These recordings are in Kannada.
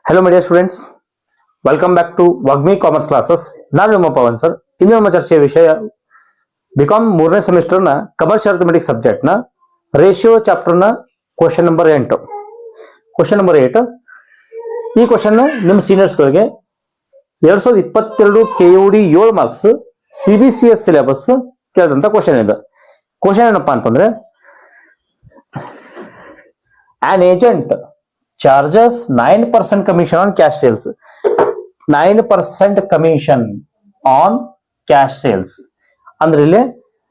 Hello, my dear students. Welcome back to Wagmi Commerce Classes. ನಾನು ನಿಮ್ಮ ಪವನ್ ಸರ್. ಇಂದು ನಮ್ಮ ಚರ್ಚೆಯ ವಿಷಯ ಬಿಕಾಮ್ 3ನೇ ಸೆಮಿಸ್ಟರ್ನ ಕಮರ್ಷಿಯಲ್ ಅರ್ಥಮೆಟಿಕ್ ಸಬ್ಜೆಕ್ಟ್ನ ರೇಷಿಯೋ ಚಾಪ್ಟರ್ನ ಕ್ವಶನ್ ನಂಬರ್ 8. Question number 8. ಈ ಕ್ವಶನ್ ನಿಮ್ಮ ಸೀನಿಯರ್ಸ್ಗಳಿಗೆ 2022 KUD 7 ಮಾರ್ಕ್ಸ್ CBCS ಸಿಲೆಬಸ್ ಕೇಳಿದಂತ ಕ್ವಶನ್ ಇದೆ. ಕ್ವಶನ್ ಏನಪ್ಪಾ ಅಂತಂದ್ರೆ an agent charges 9% commission on cash sales. 9% commission on cash sales. ಅಂದ್ರೆ ಇಲ್ಲಿ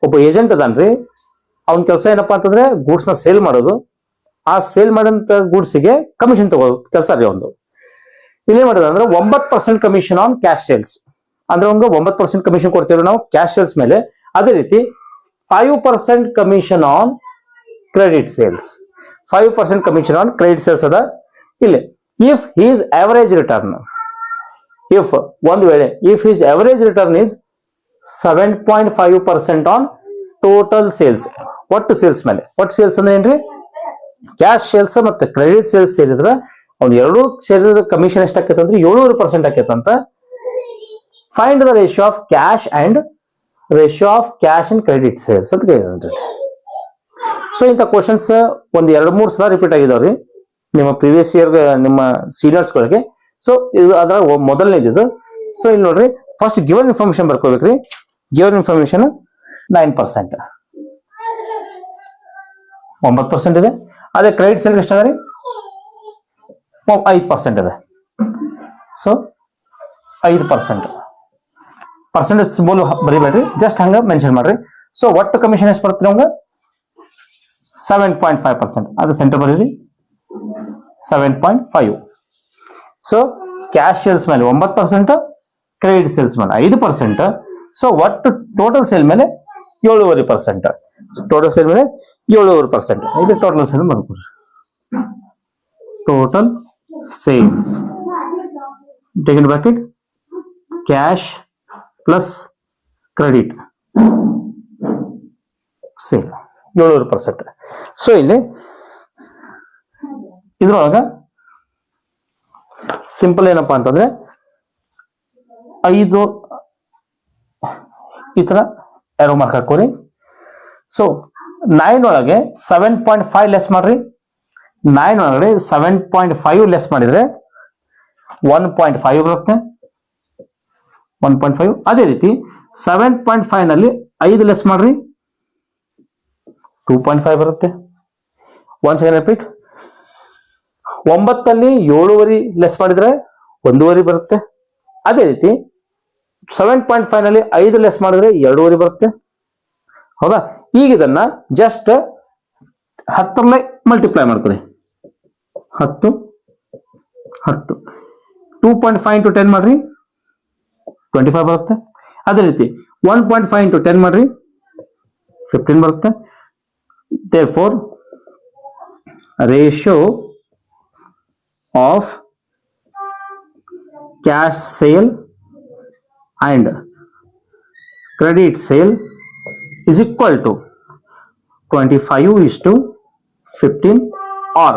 ಒಬ್ಬ ಏಜೆಂಟ್ ಅದನ್ರಿ, ಅವನ ಕೆಲಸ ಏನಪ್ಪಾ ಅಂತಂದ್ರೆ ಗೂಡ್ಸ್ ನ ಸೇಲ್ ಮಾಡೋದು. ಆ ಸೇಲ್ ಮಾಡಂತ ಗೂಡ್ಸ್ ಗೆ ಕಮಿಷನ್ ತಗೊಳ್ಳೋದು ಕೆಲಸ ರೀ ಒಂದು. ಇಲ್ಲಿ ಮಾಡೋದು ಅಂದ್ರೆ 9% ಕಮಿಷನ್ ಆನ್ ಕ್ಯಾಶ್ ಸೇಲ್ಸ್. ಅಂದ್ರೆ ಒಂದು 9% ಕಮಿಷನ್ ಕೊಡ್ತೇವೆ ನಾವು ಕ್ಯಾಶ್ ಸೇಲ್ಸ್ ಮೇಲೆ. ಅದೇ ರೀತಿ 5% commission on credit sales. 5% commission on credit sales ಅದ ಇಲ್ಲಿ. If he's average return, if ಒಂದು ವೇಳೆ if he's average return is 7.5% on total sales, ಒಟ್ಟು ಸೇಲ್ಸ್ ಮೇಲೆ. ಒಟ್ಟು ಸೇಲ್ಸ್ ಅಂದ್ರೆ ಏನ್ರಿ, ಕ್ಯಾಶ್ ಸೇಲ್ಸ್ ಮತ್ತೆ ಕ್ರೆಡಿಟ್ ಸೇಲ್ಸ್ ಸೇರಿದ್ರೆ ಅವ್ನು ಎರಡು ಸೇರಿದ ಕಮಿಷನ್ ಎಷ್ಟಾಕೈತೆ ಅಂದ್ರೆ 7% ಆಕೈತಂತ. Find the ratio of cash and credit sales ಅಂತ ಕೇಳಿದ್ರಿ. ಸೊ ಇಂಥ ಕ್ವಶನ್ಸ್ ಒಂದ್ 2-3 ಸಲ ರಿಪೀಟ್ ಆಗಿದಾವ್ರಿ ನಿಮ್ಮ ಪ್ರೀವಿಯಸ್ ಇಯರ್ ನಿಮ್ಮ ಸೀನಿಯರ್ಸ್ ಗಳಿಗೆ. ಸೊ ಇದು ಅದರ ಮೊದಲನೇದು. ಸೊ ಇಲ್ಲಿ ನೋಡ್ರಿ, ಫಸ್ಟ್ ಗಿವನ್ ಇನ್ಫಾರ್ಮೇಶನ್ ಬರ್ಕೋಬೇಕ್ರಿ. ಗಿವನ್ ಇನ್ಫಾರ್ಮೇಶನ್ 9%, 9% ಇದೆ. ಅದೇ ಕ್ರೆಡಿಟ್ ಸೇಲ್ ಎಷ್ಟಾಗ ರೀ 5% ಇದೆ. ಸೊ 5% ಪರ್ಸೆಂಟೇಜ್ ಸಿಂಬಲ್ ಬರಿಬೇಡ್ರಿ, ಜಸ್ಟ್ ಹಂಗ ಮೆನ್ಷನ್ ಮಾಡ್ರಿ. ಸೊ ಒಟ್ಟು ಕಮಿಷನ್ ಎಷ್ಟು ಬರುತ್ತೆ ನಮ್ಗೆ 7.5%. ಅದು ಸೆಂಟರ್ ಬರೀರಿ 7.5. ಸೊ ಕ್ಯಾಶ್ ಸೇಲ್ಸ್ ಮೇಲೆ 9%, ಕ್ರೆಡಿಟ್ ಸೇಲ್ಸ್ ಮೇಲೆ 5%. ಸೊ ಒಟ್ಟು ಟೋಟಲ್ ಸೇಲ್ ಮೇಲೆ 7.5%. ಟೋಟಲ್ ಸೇಲ್ ಮೇಲೆ 7.5%. ಇದು ಟೋಟಲ್ ಸೇಲ್ ಬರ್ಕೊಡ್ರಿ. Total sales taken bracket cash plus credit sale 7.5%. So ಇಲ್ಲಿ ಇದ್ರೊಳಗ ಸಿಂಪಲ್ ಏನಪ್ಪಾ ಅಂತಂದ್ರೆ 5 ಈ ತರ ಏರೋ ಮಾರ್ಕ್ ಹಾಕೋರಿ. ಸೊ 9 ಒಳಗೆ 7.5 ಲೆಸ್ ಮಾಡ್ರಿ. 9 ಒಳಗಡೆ 7.5 ಲೆಸ್ ಮಾಡಿದ್ರೆ 1.5 ಬರುತ್ತೆ. 1.5. ಅದೇ ರೀತಿ 7.5 ನಲ್ಲಿ 5 ಲೆಸ್ ಮಾಡ್ರಿ 2.5 ಬರುತ್ತೆ. One second repeat. 9 7.5 ಲೆಸ್ ಮಾಡಿದ್ರೆ 1.5 ಬರುತ್ತೆ. ಅದೇ ರೀತಿ 7.5 ನಲ್ಲಿ 5 ಲೆಸ್ ಮಾಡಿದ್ರೆ 2.5 ಬರುತ್ತೆ. ಹೌದಾ? ಈಗ ಇದನ್ನ ಜಸ್ಟ್ 10 ಮಲ್ಟಿಪ್ಲೈ ಮಾಡ್ಕೊಳ್ಳಿ. 10 2.5 into 10 ಮಾಡ್ರಿ 25 ಬರುತ್ತೆ. ಅದೇ ರೀತಿ 1.5 into 10 ಮಾಡ್ರಿ 15 ಬರುತ್ತೆ. Therefore, ratio of cash sale and credit sale is equal to 25:15 or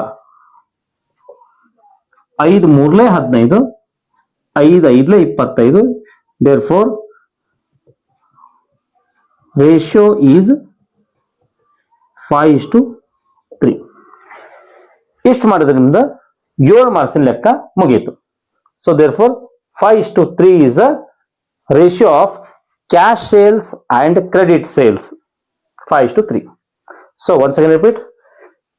5 3 15, 5 5 25. Therefore, ratio is 5:3. ಇಷ್ಟು ಮಾಡೋದ್ರಿಂದ 7 ಮಾರ್ಕ್ಸಿನ ಲೆಕ್ಕ ಮುಗಿಯಿತು. So therefore 5:3 is a ratio of cash sales and credit sales. 5:3. So one second repeat.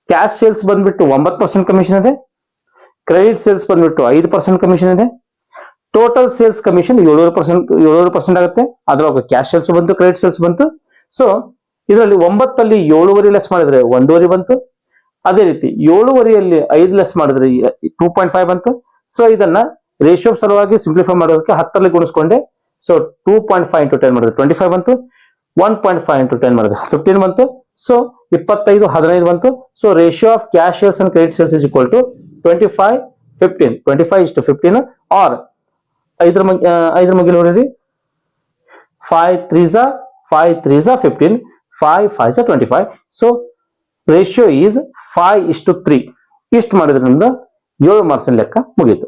Cash sales ಬಂದ್ಬಿಟ್ಟು 9% ಕಮಿಷನ್ ಇದೆ. ಕ್ರೆಡಿಟ್ ಸೇಲ್ಸ್ ಬಂದ್ಬಿಟ್ಟು 5% ಕಮಿಷನ್ ಇದೆ. ಟೋಟಲ್ ಸೇಲ್ಸ್ ಕಮಿಷನ್ 7% ಆಗುತ್ತೆ. ಅದ್ರೊಳಗೆ ಕ್ಯಾಶ್ ಸೇಲ್ಸ್ ಬಂತು, ಕ್ರೆಡಿಟ್ ಸೇಲ್ಸ್ ಬಂತು. ಸೊ ಇದರಲ್ಲಿ 9 7.5 ಲೆಸ್ ಮಾಡಿದ್ರೆ 1.5 ಬಂತು. ಅದೇ ರೀತಿ 7.5 5 ಲೆಸ್ ಮಾಡಿದ್ರೆ 2.5 ಬಂತು. ಸೊ ಇದನ್ನ ರೇಷಿಯೋ ಸಲುವಾಗಿ ಸಿಂಪ್ಲಿಫೈ ಮಾಡೋದಕ್ಕೆ 10 ಗುಣಿಸ್ಕೊಂಡೆ. ಸೊ 2.5 into 10 ಮಾಡಿದ್ರೆ 25 ಬಂತು. 1.5 into 10 ಮಾಡಿದ್ರೆ 15 ಬಂತು. ಸೊ 25 15 ಬಂತು. So ratio of cash sales and credit sales is equal to 25:15. 25:15 or 5 ಮುಗಿಲು ನೋಡಿರಿ 5 3s 15, 5 5s 25. So ratio is 5:3. ಇಷ್ಟು ಮಾಡಿದ್ರಿಂದ 7 ಮಾರ್ಕ್ಸ್ ಲೆಕ್ಕ ಮುಗೀತು.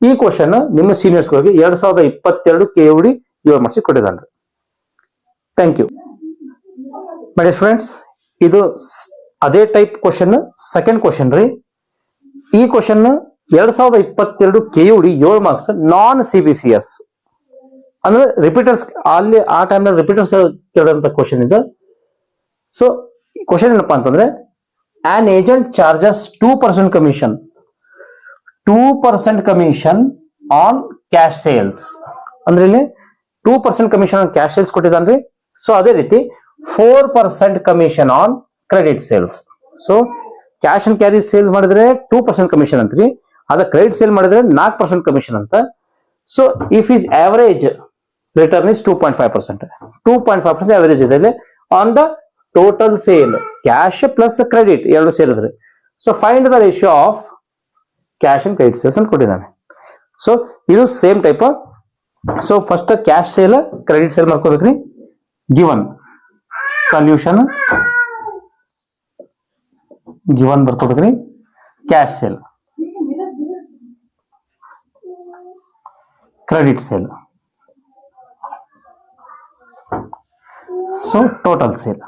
ಈ ಕ್ವಶನ್ ನಿಮ್ಮ ಸೀನಿಯರ್ಸ್ಗಳಿಗೆ 2022 KUD 7 ಮಾರ್ಕ್ಸ್ ಕೊಟ್ಟಿದ್ದಾನೆ. Thank you my students. ಇದು ಅದೇ ಟೈಪ್ ಕ್ವಶನ್ ಸೆಕೆಂಡ್ ಕ್ವಶನ್ ರೀ. ಈ question 2022 KUD 7 marks non CBCS ಅಂದ್ರೆ ರಿಪೀಟರ್ಸ್ ಅಲ್ಲಿ ಆ ಟೈಮ್ ನಲ್ಲಿ ರಿಪೀಟರ್ಸ್ ಕೇಳುವಂತ ಕ್ವಶನ್ ಇದೆ. ಸೊ ಕ್ವಶನ್ ಏನಪ್ಪಾ ಅಂತಂದ್ರೆ an agent charges 2% commission 2% commission on cash sales ಅಂದ್ರೆ ಇಲ್ಲಿ 2% commission on cash sales ಕೊಟ್ಟಿದ್ದಾನ್ರಿ. ಸೊ ಅದೇ ರೀತಿ 4% commission on credit sales. So cash and carry sales ಮಾಡಿದ್ರೆ 2% ಕಮಿಷನ್ ಅಂತ್ರಿ, ಅದ ಕ್ರೆಡಿಟ್ ಸೇಲ್ ಮಾಡಿದ್ರೆ 4% ಕಮಿಷನ್ ಅಂತ. So if is average return is 2.5%. 2.5% average ಇದೆ on the total sale, cash plus credit ಎರಡು ಸೇರಿದ್ರೆ. So find the ratio of cash and credit sales ಅಂತ ಕೊಟ್ಟಿದ್ದಾನೆ. ಸೊ ಇದು same type. So first cash sale credit sale ಮಾಡ್ಕೋಬೇಕ್ರಿ. ಗಿವನ್ ಸೊಲ್ಯೂಷನ್ ಗಿವನ್ ಬರ್ಕೋಬೇಕ್ರಿ. Cash sale, credit sale, so total sale.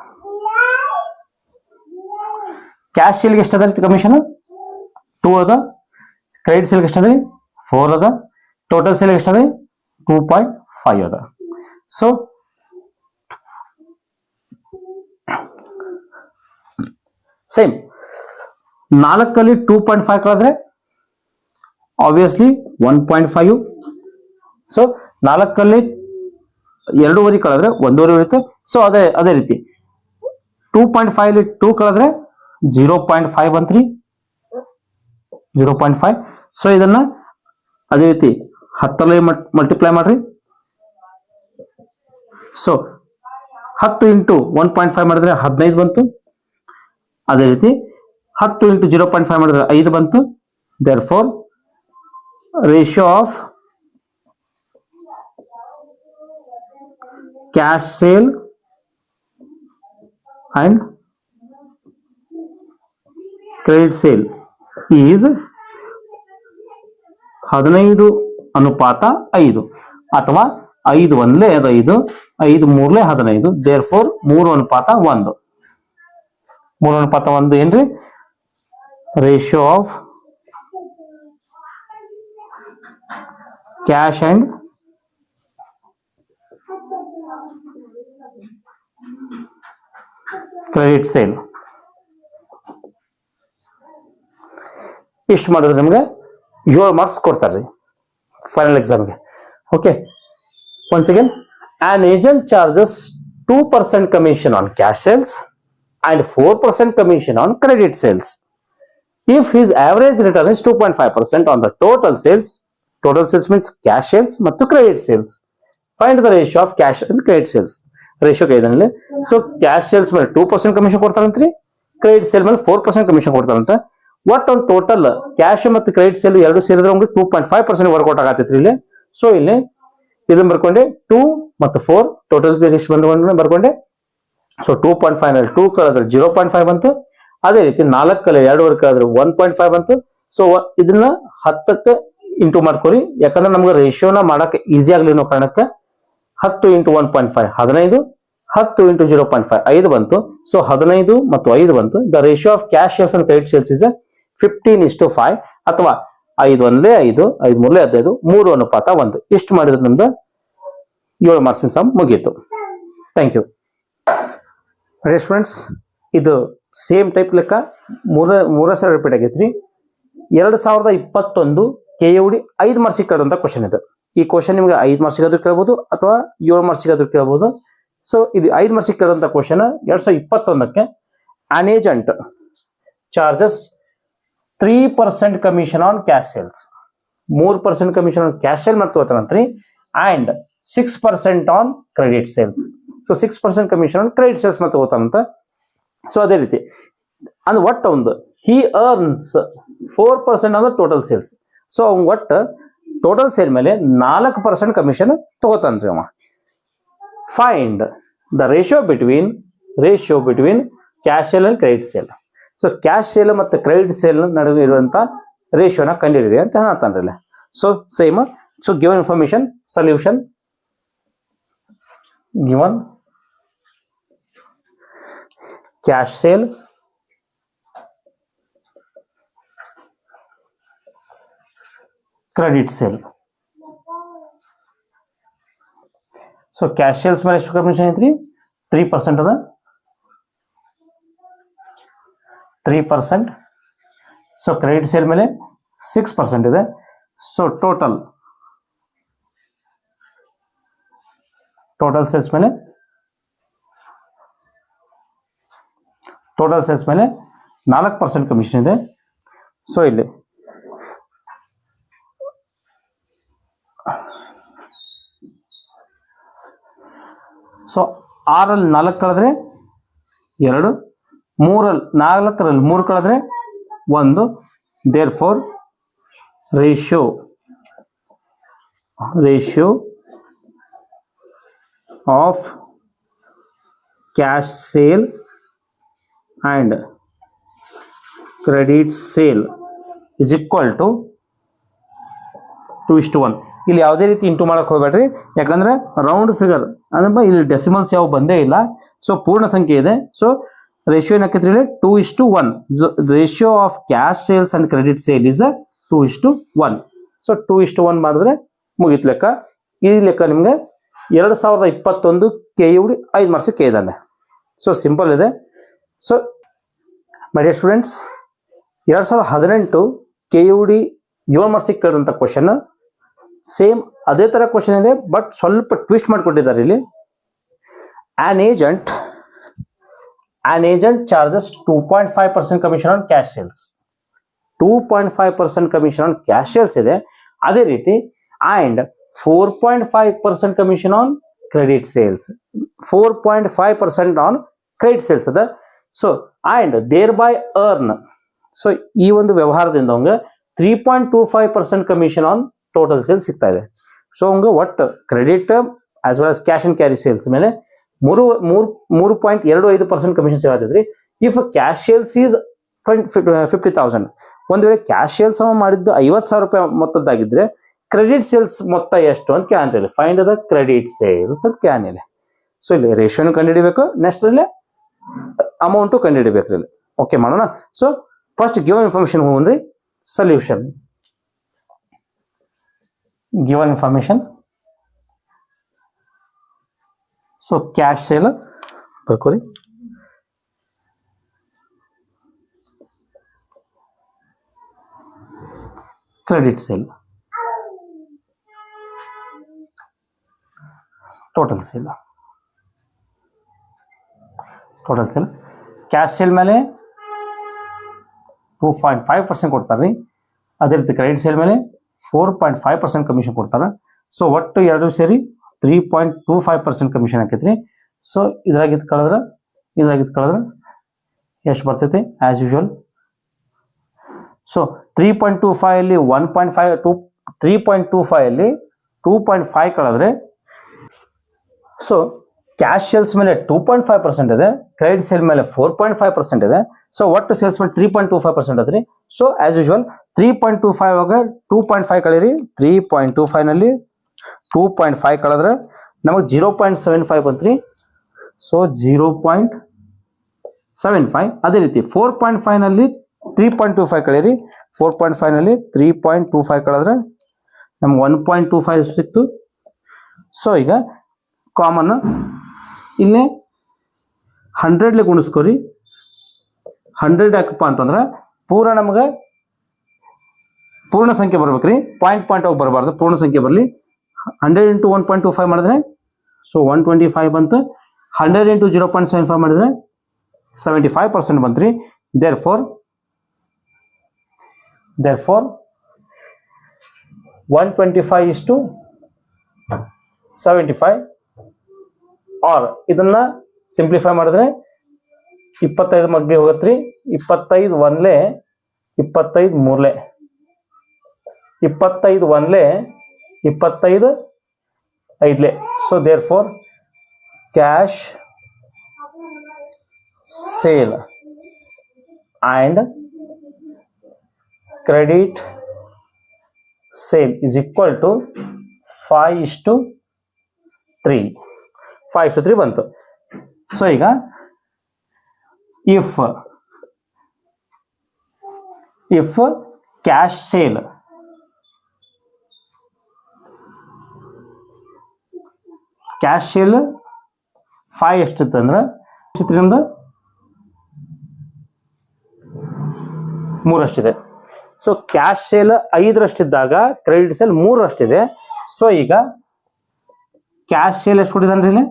Cash ಸೇಲ್ಗೆ ಎಷ್ಟದ ಕಮಿಷನ್ 2 ಅದ, ಕ್ರೆಡಿಟ್ ಸೇಲ್ಗೆ ಎಷ್ಟದ 4 ಅದ, ಟೋಟಲ್ ಸೇಲ್ಗೆ ಎಷ್ಟದ 2.5 ಅದ. ಸೊ ಸೇಮ್ 4ಅಲ್ಲಿ 2.5 ಕಳೆದ್ರೆ ಆಬ್ವಿಯಸ್ಲಿ 1.5. ಸೊ 4ಅಲ್ಲಿ 2.5 ಕಳೆದ್ರೆ 1.5 ಉಳಿತು. ಸೊ ಅದೇ ರೀತಿ 2.5 ಅಲ್ಲಿ 2 ಕಳೆದ್ರೆ 0.5 ಅಂತ್ರಿ, 0.5. ಸೊ ಇದನ್ನ ಅದೇ ರೀತಿ 10 ಮಲ್ಟಿಪ್ಲೈ ಮಾಡ್ರಿ. ಸೊ 10 ಇಂಟು 1.5 ಮಾಡಿದ್ರೆ 15 ಬಂತು. ಅದೇ ರೀತಿ 10 ಇಂಟು 0.5 ಮಾಡಿದ್ರೆ 5 ಬಂತು. Therefore ratio of cash sale and credit sale is 15:5 ಅಥವಾ 5 1 5 5 3 15. There four 3:1. 3:1 ಏನ್ರಿ ratio of cash and credit sale. ಇಷ್ಟು ಮಾಡಿದ್ರೆ ನಿಮ್ಗೆ 7 ಮಾರ್ಕ್ಸ್ ಕೊಡ್ತಾರ್ರಿ ಫೈನಲ್ ಎಕ್ಸಾಮ್ಗೆ. Okay, once again, an agent charges 2% commission on cash sales and 4% commission on credit sales. If his average return is 2.5% on the total sales means cash sales ಮತ್ತು credit sales. Find the ratio of cash and credit sales. Ratio ಕೈದಲ್ಲಿ. ಸೊ ಕ್ಯಾಶ್ ಸೇಲ್ಸ್ ಮೇಲೆ 2% ಕಮಿಷನ್ ಕೊಡ್ತಾರಂತ್ರಿ, ಕ್ರೆಡಿಟ್ ಸೇಲ್ ಮೇಲೆ 4% ಕಮಿಷನ್ ಕೊಡ್ತಾರಂತ. ಒಟ್ ಒಂದು ಟೋಟಲ್ ಕ್ಯಾಶ್ ಮತ್ತು ಕ್ರೆಡಿಟ್ ಸೇಲ್ ಎರಡು ಸೇರಿದ್ರೆ 2.5% ವರ್ಕೌಟ್ ಆಗತ್ತೈತ್ರಿ ಇಲ್ಲಿ. ಸೊ ಇಲ್ಲಿ ಇದನ್ನ ಬರ್ಕೊಂಡೆ 2 ಮತ್ತು 4 ಟೋಟಲ್ ಎಷ್ಟು ಬಂದು ಬರ್ಕೊಂಡೆ. ಸೊ 2.5 ನಲ್ಲಿ 2 ಕಳೆದ್ರೆ 0.5 ಬಂತು. ಅದೇ ರೀತಿ 4 ಕಲೆ 2 ಕಳೆದ್ರೆ 1.5 ಬಂತು. ಸೊ ಇದನ್ನ 10ಕ್ಕೆ ಇಂಟು ಮಾಡ್ಕೊರಿ, ಯಾಕಂದ್ರೆ ನಮ್ಗೆ ರೇಷಿಯೋನ ಮಾಡಕ್ಕೆ ಈಸಿ ಆಗ್ಲಿ ಅನ್ನೋ ಕಾರಣಕ್ಕೆ 10 ಇಂಟು 1.5 15, 10 ಇಂಟು 0.5 5 ಬಂತು. ಸೊ 15 ಮತ್ತು 5 ಬಂತು. The ratio of cash sales and credit sales is 15:5 ಅಥವಾ 5 1 5 5 3 15 3:1. ಇಷ್ಟು ಮಾಡಿದ್ರೆ ನಮ್ದು 7 ಮಾರ್ಕ್ಸಿನ ಸಮ್ ಮುಗೀತು. Thank you students. ಇದು ಸೇಮ್ ಟೈಪ್ ಲೆಕ್ಕ ಮೂರ ಸಲ ರಿಪೀಟ್ ಆಗೈತ್ರಿ. 2021 KUD 5 ಮಾರ್ಕ್ಸ್ ಕೇಳಿದಂತ ಕ್ವಶನ್ ಇದು. ಈ ಕ್ವಶನ್ ನಿಮ್ಗೆ 5 ಮಾರ್ಕ್ಸ್ ಆದ್ರೂ ಕೇಳಬಹುದು ಅಥವಾ 7 ಮಾರ್ಕ್ಸ್ ಆದ್ರೂ ಕೇಳಬಹುದು. ಸೊ ಇದು 5 ಮಾರ್ಕ್ಸ್ ಕೇಳಿದಂತ ಕ್ವಶನ್ 2021ಕ್ಕೆ an agent charges 3% commission on cash sales, 3% commission on cash sale ಮಾಡ್ಕೋತಾರಂತ್ರಿ, and 6% on credit sales. So 6% commission on credit sales ಮಾಡ್ಕೋತಾರಂತ. ಸೊ ಅದೇ ರೀತಿ ಅಂದ್ರೆ ಒಟ್ಟು ಒಂದು he earns 4% on the total sales. So ಒಟ್ಟು ಟೋಟಲ್ ಸೇಲ್ ಮೇಲೆ 4% ಕಮಿಷನ್ ತಗೋತಾನ್ರಿ ಅವ. Find the ratio between cash sale and credit sale. So cash sale ಮತ್ತು ಕ್ರೆಡಿಟ್ ಸೇಲ್ ನಡುವೆ ಇರುವಂತ ರೇಷಿಯೋನ ಕಂಡುಹಿಡಿಯಿರಿ ಅಂತ ಹೇಳ್ತಾನ್ರಲ್ಲ. So same, so given information, solution, given cash sale, credit sale. So cash sales ಮೇಲೆ ಎಷ್ಟು ಕಮಿಷನ್ ಐತ್ರಿ 3% ಅದ 3%. ಸೊ ಕ್ರೆಡಿಟ್ ಸೇಲ್ ಮೇಲೆ 6% ಇದೆ. ಸೊ ಟೋಟಲ್ ಸೇಲ್ಸ್ ಮೇಲೆ 4% ಕಮಿಷನ್ ಇದೆ. ಸೊ ಇಲ್ಲಿ ಸೊ 6ರಲ್ಲಿ 4 ಕಳೆದ್ರೆ 2, 4ರಲ್ಲಿ 3 ಕಳೆದ್ರೆ 1. therefore ratio of cash sale and credit sale is equal to 2:1. ಇಲ್ಲಿ ಯಾವುದೇ ರೀತಿ ಇಂಟು ಮಾಡಕ್ಕೆ ಹೋಗಬೇಡ್ರಿ, ಯಾಕಂದ್ರೆ ರೌಂಡ್ ಫಿಗರ್ ಅಂದ್ರೆ ಇಲ್ಲಿ ಡೆಸಿಮಲ್ಸ್ ಯಾವ ಬಂದೇ ಇಲ್ಲ. ಸೊ ಪೂರ್ಣ ಸಂಖ್ಯೆ ಇದೆ. ಸೊ ರೇಷಿಯೋ ಏನಾಕೈತ್ರಿ 2:1. Ratio of cash sales and credit sale is 2:1. So 2:1 ಮಾಡಿದ್ರೆ ಮುಗಿತ್ ಲೆಕ್ಕ. ಈ ಲೆಕ್ಕ ನಿಮ್ಗೆ 2021 KUD 5 ಮಾರ್ಕ್ಸ್ ಕೇಳಿದಾನೆ. ಸೊ ಸಿಂಪಲ್ ಇದೆ. So my dear students, 2018 KUD 7 marks ಕೇಳಿದಂಥ ಕ್ವಶನ್ ಸೇಮ್ ಅದೇ ತರ ಕ್ವಶನ್ ಇದೆ, ಬಟ್ ಸ್ವಲ್ಪ ಟ್ವಿಸ್ಟ್ ಮಾಡಿಕೊಟ್ಟಿದ್ದಾರೆ ಇಲ್ಲಿ. An agent charges 2.5% commission on cash sales. 2.5% commission on cash sales ಇದೆ. ಅದೇ ರೀತಿ and 4.5% commission on credit sales. 4.5% on credit sales ಅದ. So and thereby earn. So ಈ ಒಂದು ವ್ಯವಹಾರದಿಂದ ಅವಂಗ 3.25% ಕಮಿಷನ್ ಆನ್ ಟೋಟಲ್ ಸೇಲ್ಸ್ ಸಿಗ್ತಾ ಇದೆ. ಸೊ ಅವಂಗ ಒಟ್ಟು credit as well as cash and carry sales ಮೇಲೆ 3.25% ಕಮಿಷನ್ ಸಿಗತ್ತೈತ್ರಿ. ಇಫ್ ಕ್ಯಾಶ್ ಸೇಲ್ಸ್ ಈಸ್ 50,000, ಒಂದು ವೇಳೆ ಕ್ಯಾಶ್ ಸೇಲ್ಸ್ ಮಾಡಿದ್ದು 50,000 ರೂಪಾಯಿ ಮೊತ್ತದ್ದಾಗಿದ್ರೆ ಕ್ರೆಡಿಟ್ ಸೇಲ್ಸ್ ಮೊತ್ತ ಎಷ್ಟು ಅಂತ can. Find the credit sales ಅಂತ ಕ್ಯಾನ್ ಇದೆ. ಸೊ ಇಲ್ಲಿ ರೇಷಿಯೋನು ಕಂಡುಹಿಡಿಬೇಕು, ನೆಕ್ಸ್ಟ್ ಅಲ್ಲಿ ಅಮೌಂಟು ಕಂಡುಹಿಡಿಬೇಕು ಇಲ್ಲಿ. ಓಕೆ ಮಾಡೋಣ. ಸೊ ಫಸ್ಟ್ ಗಿವನ್ ಇನ್ಫಾರ್ಮೇಶನ್ ಹೋಗ್ರಿ. Solution given information. So cash sale ಬರ್ಕೋರಿ, credit sale, total sale. Cash sale ಮೇಲೆ 2.5% ಕೊಡ್ತಾರೆ ರೀ. ಅದೇ ರೀತಿ ಕ್ರೆಡಿಟ್ ಸೇಲ್ ಮೇಲೆ 4.5% ಕಮಿಷನ್ ಕೊಡ್ತಾರೆ. ಸೊ ಒಟ್ಟು ಎರಡು ಸೇರಿ 3.25% ಕಮಿಷನ್ ಆಕೈತ್ರಿ. ಸೊ ಇದ್ರಾಗಿದ್ದು ಕಳೆದ್ರೆ ಎಷ್ಟು ಬರ್ತೈತಿ ಆಸ್ ಯೂಶುವಲ್. ಸೊ 3.25 ಅಲ್ಲಿ 1.5 3.25 ಅಲ್ಲಿ 2.5 ಕಳೆದ್ರೆ, ಸೊ ಕ್ಯಾಶ್ ಸೇಲ್ಸ್ ಮೇಲೆ 2.5% ಇದೆ, ಕ್ರೆಡಿಟ್ ಸೇಲ್ ಮೇಲೆ 4.5% ಇದೆ. ಸೊ ಒಟ್ಟು ಸೇಲ್ಸ್ ಮೇಲೆ 3.25% ಅದ್ರಿ. ಸೊ ಆಸ್ ಯೂಶುವಲ್ 3.25 ಆಗ 2.5 ಕಳೀರಿ. 3.25 ನಲ್ಲಿ 2.5 ಕಳೆದ್ರೆ ನಮಗೆ 0.75 ಬಂತ್ರಿ. ಸೊ 0.75. ಅದೇ ರೀತಿ 4.5 ನಲ್ಲಿ 3.25 ಕಳೀರಿ. 4.5 ನಲ್ಲಿ 3.25 ಕಳೆದ್ರೆ ನಮ್ಗೆ 1.25 ಸಿಕ್ತು. ಸೊ ಈಗ ಕಾಮನ್ ಇಲ್ಲಿ 100 ಗುಣಿಸ್ಕೊರಿ. 100 ಯಾಕಪ್ಪ ಅಂತಂದ್ರೆ ನಮಗೆ ಪೂರ್ಣ ಸಂಖ್ಯೆ ಬರ್ಬೇಕ್ರಿ, ಪಾಯಿಂಟ್ ಹೋಗಿ ಬರಬಾರ್ದು, ಪೂರ್ಣ ಸಂಖ್ಯೆ ಬರಲಿ. 100 into 1.25 ಮಾಡಿದ್ರೆ ಸೊ 125 ಬಂತು. 100 into 0.75 ಮಾಡಿದ್ರೆ 75% ಬಂತ್ರಿ. therefore 125:75 ಆರ್ ಇದನ್ನ ಸಿಂಪ್ಲಿಫೈ ಮಾಡಿದ್ರೆ 25 ಮಗ್ಗೆ ಹೋಗತ್ರಿ. 25 1 25 3 25 1 25 5. So therefore cash sale and credit sale is equal to 5:3. 5:3 ಬಂತು. ಸೊ ಈಗ if cash sale cash sale 5 ಎಷ್ಟಿತ್ತು ಅಂದ್ರೆ ನಮ್ದು 3 so cash sale 5 credit sale 3 so ಈಗ ಕ್ಯಾಶ್ ಸೇಲ್ ಎಷ್ಟು ಕೊಟ್ಟಿದ್ದಾನೆ ಇಲ್ಲಿ?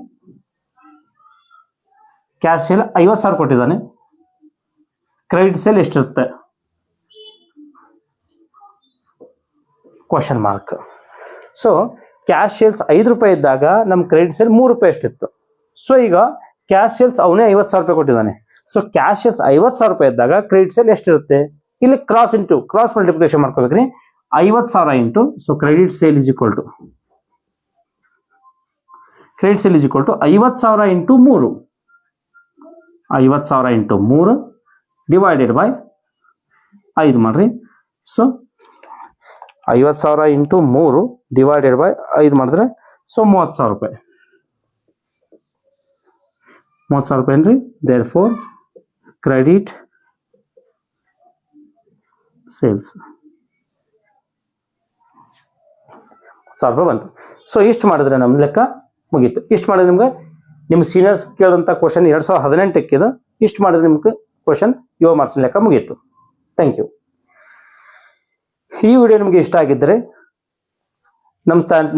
ಕ್ಯಾಶ್ ಸೇಲ್ 50,000 ಕೊಟ್ಟಿದ್ದಾನೆ. ಕ್ರೆಡಿಟ್ ಸೇಲ್ ಎಷ್ಟಿರುತ್ತೆ? Question mark. So cash sales 5 ರೂಪಾಯಿ ಇದ್ದಾಗ ನಮ್ಮ ಕ್ರೆಡಿಟ್ ಸೇಲ್ 3 ರೂಪಾಯಿ ಎಷ್ಟಿತ್ತು? ಸೊ ಈಗ ಕ್ಯಾಶ್ ಸೇಲ್ಸ್ ಅವನೇ 50,000 ರೂಪಾಯಿ ಕೊಟ್ಟಿದ್ದಾನೆ. ಸೊ ಕ್ಯಾಶ್ ಸೇಲ್ಸ್ 50,000 ರೂಪಾಯಿ ಇದ್ದಾಗ ಕ್ರೆಡಿಟ್ ಸೇಲ್ ಎಷ್ಟಿರುತ್ತೆ? ಇಲ್ಲಿ ಕ್ರಾಸ್ ಮಲ್ಟಿಪ್ಲಿಕೇಶನ್ ಮಾಡ್ಕೋಬೇಕ್ರಿ. 50,000 into, so credit sale is equal to 50,000 into 3. 50,000 into 3 divided by 5 ಮಾಡ್ರಿ. ಸೊ 50,000 ಇಂಟು 3 ಡಿವೈಡೆಡ್ ಬೈ 5 ಮಾಡಿದ್ರೆ ಸೊ 30,000 ರೂಪಾಯಿ. 30,000 ರೂಪಾಯಿ ಏನ್ರಿ? ದೇರ್ ಫೋರ್ ಕ್ರೆಡಿಟ್ ಸೇಲ್ಸ್ 1000 ರೂಪಾಯಿ ಬಂತು. ಸೊ ಇಷ್ಟು ಮಾಡಿದ್ರೆ ನಮ್ಮ ಲೆಕ್ಕ ಮುಗೀತು. ಇಷ್ಟು ಮಾಡಿದ್ರೆ ನಿಮ್ಗೆ ನಿಮ್ಮ ಸೀನಿಯರ್ಸ್ ಕೇಳಿದಂಥ ಕ್ವಶನ್ 2018 ಇದು. ಇಷ್ಟು ಮಾಡಿದ್ರೆ ನಿಮ್ಗೆ ಕ್ವಶನ್ 7 ಮಾರ್ಕ್ಸ್ ಲೆಕ್ಕ ಮುಗೀತು. Thank you. ಈ ವಿಡಿಯೋ ನಿಮಗೆ ಇಷ್ಟ ಆಗಿದ್ದರೆ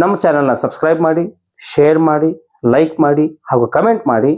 ನಮ್ಮ ಚಾನಲ್ನ ಸಬ್ಸ್ಕ್ರೈಬ್ ಮಾಡಿ, ಶೇರ್ ಮಾಡಿ, ಲೈಕ್ ಮಾಡಿ ಹಾಗೂ ಕಮೆಂಟ್ ಮಾಡಿ.